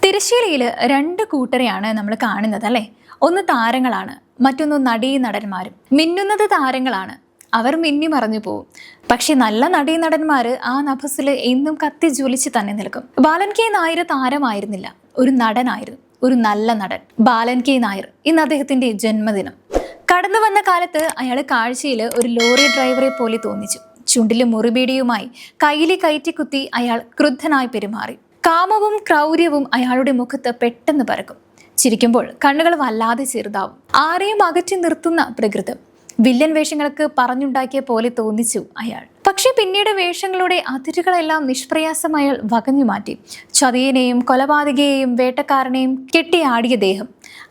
തിരശ്ശീലയിൽ രണ്ട് കൂട്ടരെയാണ് നമ്മൾ കാണുന്നത് അല്ലേ. ഒന്ന് താരങ്ങളാണ്, മറ്റൊന്ന് നടീനടന്മാരും. മിന്നുന്നത് താരങ്ങളാണ്, അവർ മിന്നി മറഞ്ഞു പോവും. പക്ഷെ നല്ല നടീനടന്മാര് ആ നഭസിൽ എന്നും കത്തി ജ്വലിച്ച് തന്നെ നിൽക്കും. ബാലൻ കെ നായർ താരമായിരുന്നില്ല, ഒരു നടനായിരുന്നു, ഒരു നല്ല നടൻ. ബാലൻ കെ നായർ ഇന്ന് അദ്ദേഹത്തിന്റെ ജന്മദിനം. കടന്നു വന്ന കാലത്ത് അയാൾ കാഴ്ചയിൽ ഒരു ലോറി ഡ്രൈവറെ പോലെ തോന്നിച്ചു. ചുണ്ടില് മുറിബീടിയുമായി കയ്യിലെ കയറ്റിക്കുത്തി അയാൾ ക്രുദ്ധനായി പെരുമാറി. കാമവും ക്രൗര്യവും അയാളുടെ മുഖത്ത് പെട്ടെന്ന് പരക്കും. ചിരിക്കുമ്പോൾ കണ്ണുകൾ വല്ലാതെ ചെറുതാവും. ആരെയും അകറ്റി നിർത്തുന്ന പ്രകൃതം. വില്ലൻ വേഷങ്ങൾക്ക് പറഞ്ഞുണ്ടാക്കിയ പോലെ തോന്നിച്ചു അയാൾ. പക്ഷെ പിന്നീട് വേഷങ്ങളുടെ അതിരുകളെല്ലാം നിഷ്പ്രയാസം അയാൾ വകഞ്ഞു മാറ്റി. ചതിയനെയും കൊലപാതകയെയും വേട്ടക്കാരനെയും കെട്ടിയാടിയ ദേഹം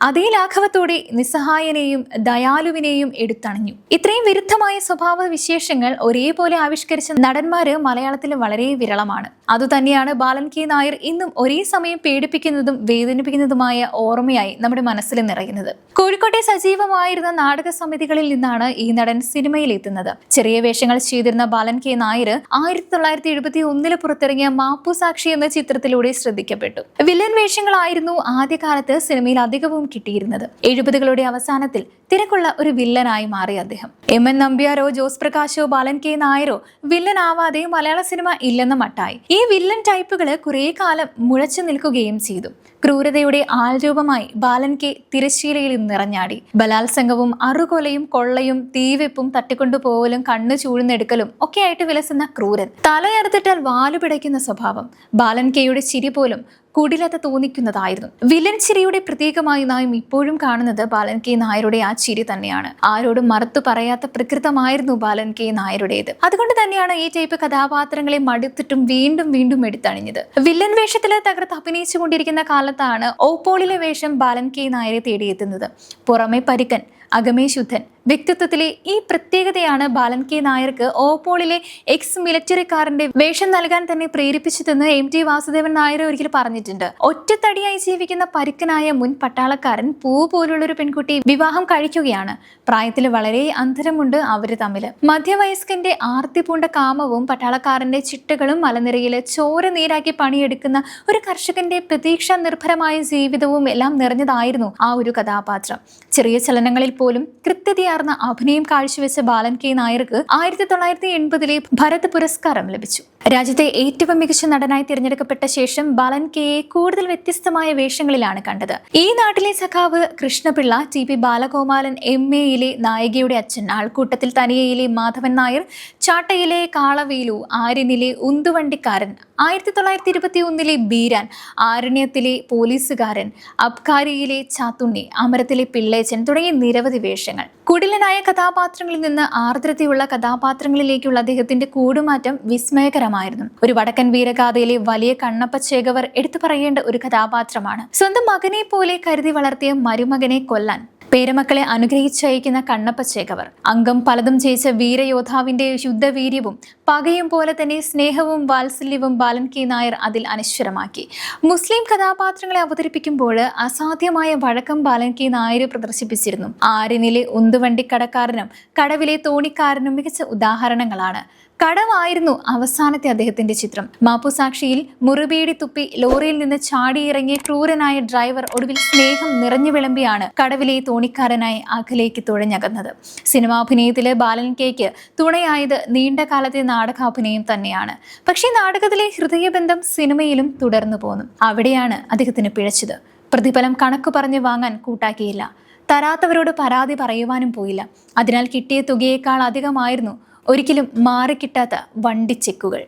അതേ ലാഘവത്തോടെ നിസ്സഹായനെയും ദയാലുവിനെയും എടുത്തണഞ്ഞു. ഇത്രയും വിരുദ്ധമായ സ്വഭാവ വിശേഷങ്ങൾ ഒരേപോലെ ആവിഷ്കരിച്ച നടന്മാര് മലയാളത്തിൽ വളരെ വിരളമാണ്. അതുതന്നെയാണ് ബാലൻ കെ നായർ ഇന്നും ഒരേ സമയം പേടിപ്പിക്കുന്നതും വേദനിപ്പിക്കുന്നതുമായ ഓർമ്മയായി നമ്മുടെ മനസ്സിൽ നിറയുന്നത്. കോഴിക്കോട്ടെ സജീവമായിരുന്ന നാടക സമിതികളിൽ നിന്നാണ് ഈ നടൻ സിനിമയിൽ എത്തുന്നത്. ചെറിയ വേഷങ്ങൾ ചെയ്തിരുന്ന ബാലൻ കെ നായർ 1971 പുറത്തിറങ്ങിയ മാപ്പുസാക്ഷി എന്ന ചിത്രത്തിലൂടെ ശ്രദ്ധിക്കപ്പെട്ടു. വില്ലൻ വേഷങ്ങളായിരുന്നു ആദ്യകാലത്ത് സിനിമയിൽ അധികവും കിട്ടിയിരുന്നത്. 70കളുടെ അവസാനത്തിൽ തിരക്കുള്ള ഒരു വില്ലനായി മാറി അദ്ദേഹം. എം.എൻ. നമ്പ്യാരോ ജോസ് പ്രകാശോ ബാലൻ കെ നായരോ വില്ലൻ ആവാതെ മലയാള സിനിമ ഇല്ലെന്ന മട്ടായി. ഈ വില്ലൻ ടൈപ്പുകൾ കുറെ കാലം മുഴച്ചു നിൽക്കുകയും ചെയ്തു. ക്രൂരതയുടെ ആൾരൂപമായി ബാലൻ കെ തിരശ്ശീലയിൽ നിറഞ്ഞാടി. ബലാത്സംഗവും അറുകൊലയും കൊള്ളയും തീവെപ്പും തട്ടിക്കൊണ്ടുപോകലും കണ്ണു ചൂഴ്ന്നെടുക്കലും ഒക്കെയായിട്ട് വിലസുന്ന ക്രൂരൻ. തലയറുത്തിട്ടാൽ വാലുപിടയ്ക്കുന്ന സ്വഭാവം. ബാലൻ കെയുടെ ചിരി പോലും കുടിലത തോന്നിക്കുന്നതായിരുന്നു. വില്ലൻ ചിരിയുടെ പ്രതീകമായി നാം ഇപ്പോഴും കാണുന്നത് ബാലൻ കെ നായരുടെ ആ ചിരി തന്നെയാണ്. ആരോടും മറുത്തു പറയാത്ത പ്രകൃതമായിരുന്നു ബാലൻ കെ നായരുടേത്. അതുകൊണ്ട് തന്നെയാണ് ഈ ടൈപ്പ് കഥാപാത്രങ്ങളെ മടുത്തിട്ടും വീണ്ടും വീണ്ടും എടുത്തണിഞ്ഞത്. വില്ലൻ വേഷത്തില് തകർത്ത് അഭിനയിച്ചുകൊണ്ടിരിക്കുന്ന കാലത്താണ് ഓപ്പോളിലെ വേഷം ബാലൻ കെ നായരെ തേടിയെത്തുന്നത്. പുറമെ പരിക്കൻ, അകമേ ശുദ്ധൻ. വ്യക്തിത്വത്തിലെ ഈ പ്രത്യേകതയാണ് ബാലൻ കെ നായർക്ക് ഓപ്പോളിലെ എക്സ് മിലിറ്ററിക്കാരന്റെ വേഷം നൽകാൻ തന്നെ പ്രേരിപ്പിച്ചതെന്ന് എം ടി വാസുദേവൻ നായർ ഒരിക്കൽ പറഞ്ഞിട്ടുണ്ട്. ഒറ്റത്തടിയായി ജീവിക്കുന്ന പരുക്കനായ മുൻ പട്ടാളക്കാരൻ പൂ പോലുള്ളൊരു പെൺകുട്ടി വിവാഹം കഴിക്കുകയാണ്. പ്രായത്തിൽ വളരെ അന്തരമുണ്ട് അവര് തമ്മില്. മധ്യവയസ്കന്റെ ആർത്തി പൂണ്ട കാമവും പട്ടാളക്കാരന്റെ ചിട്ടകളും മലനിരയില് ചോര നീരാക്കി പണിയെടുക്കുന്ന ഒരു കർഷകന്റെ പ്രതീക്ഷ നിർഭരമായ ജീവിതവും എല്ലാം നിറഞ്ഞതായിരുന്നു ആ ഒരു കഥാപാത്രം. ചെറിയ ചലനങ്ങളിൽ പോലും കൃത്യതയാർന്ന അഭിനയം കാഴ്ചവെച്ച ബാലൻ കെ നായർക്ക് 1980 ഭരത് പുരസ്കാരം ലഭിച്ചു. രാജ്യത്തെ ഏറ്റവും മികച്ച നടനായി തിരഞ്ഞെടുക്കപ്പെട്ട ശേഷം ബാലൻ കെയെ കൂടുതൽ വ്യത്യസ്തമായ വേഷങ്ങളിലാണ് കണ്ടത്. ഈ നാട്ടിലെ സഖാവ് കൃഷ്ണപിള്ള, ടി.പി. ബാലഗോപാലൻ, എം.എ.യിലെ നായികയുടെ അച്ഛൻ, ആൾക്കൂട്ടത്തിൽ തനിയയിലെ മാധവൻ നായർ, ചാട്ടയിലെ കാളവേലു, ആര്യനിലെ ഉന്തുവണ്ടിക്കാരൻ, 1921 ബീരാൻ, ആരണ്യത്തിലെ പോലീസുകാരൻ, അബ്കാരിയിലെ ചാത്തുണ്ണി, അമരത്തിലെ പിള്ളേച്ചൻ തുടങ്ങിയ നിരവധി വേഷങ്ങൾ. കുടിലനായ കഥാപാത്രങ്ങളിൽ നിന്ന് ആർദ്രതയുള്ള കഥാപാത്രങ്ങളിലേക്കുള്ള അദ്ദേഹത്തിന്റെ കൂടുമാറ്റം വിസ്മയകരമായിരുന്നു. ഒരു വടക്കൻ വീരഗാഥയിലെ വലിയ കണ്ണപ്പ ചേകവർ എടുത്തു പറയേണ്ട ഒരു കഥാപാത്രമാണ്. സ്വന്തം മകനെ പോലെ കരുതി വളർത്തിയ മരുമകനെ കൊല്ലാൻ പേരമക്കളെ അനുഗ്രഹിച്ചയക്കുന്ന കണ്ണപ്പ ചേകവർ. അംഗം പലതും ജയിച്ച വീരയോദ്ധാവിന്റെ ശുദ്ധവീര്യവും പകയും പോലെ തന്നെ സ്നേഹവും വാത്സല്യവും ബാലൻ കെ നായർ അതിൽ അനശ്വരമാക്കി. മുസ്ലിം കഥാപാത്രങ്ങളെ അവതരിപ്പിക്കുമ്പോൾ അസാധ്യമായ വഴക്കം ബാലൻ കെ നായർ പ്രദർശിപ്പിച്ചിരുന്നു. ആര്യനിലെ ഉന്തുവണ്ടിക്കടക്കാരനും കടവിലെ തോണിക്കാരനും മികച്ച ഉദാഹരണങ്ങളാണ്. കടവായിരുന്നു അവസാനത്തെ അദ്ദേഹത്തിന്റെ ചിത്രം. മാപ്പുസാക്ഷിയിൽ മുറിബീടി തുപ്പി ലോറിയിൽ നിന്ന് ചാടിയിറങ്ങിയ ക്രൂരനായ ഡ്രൈവർ ഒടുവിൽ സ്നേഹം നിറഞ്ഞു വിളമ്പിയാണ് കടവിലെ തോണിക്കാരനായി അകലേക്ക് തുഴഞ്ഞകന്നത്. സിനിമാഭിനയത്തില് ബാലൻ കെയ്ക്ക് തുണയായത് നീണ്ടകാലത്തെ നാടകാഭിനയം തന്നെയാണ്. പക്ഷേ നാടകത്തിലെ ഹൃദയബന്ധം സിനിമയിലും തുടർന്നു പോന്നു. അവിടെയാണ് അദ്ദേഹത്തിന് പിഴച്ചത്. പ്രതിഫലം കണക്ക് പറഞ്ഞ് വാങ്ങാൻ കൂട്ടാക്കിയില്ല. തരാത്തവരോട് പരാതി പറയുവാനും പോയില്ല. അതിനാൽ കിട്ടിയ തുകയേക്കാൾ അധികമായിരുന്നു ഒരിക്കലും മാറിക്കിട്ടാത്ത വണ്ടിച്ചെക്കുകൾ.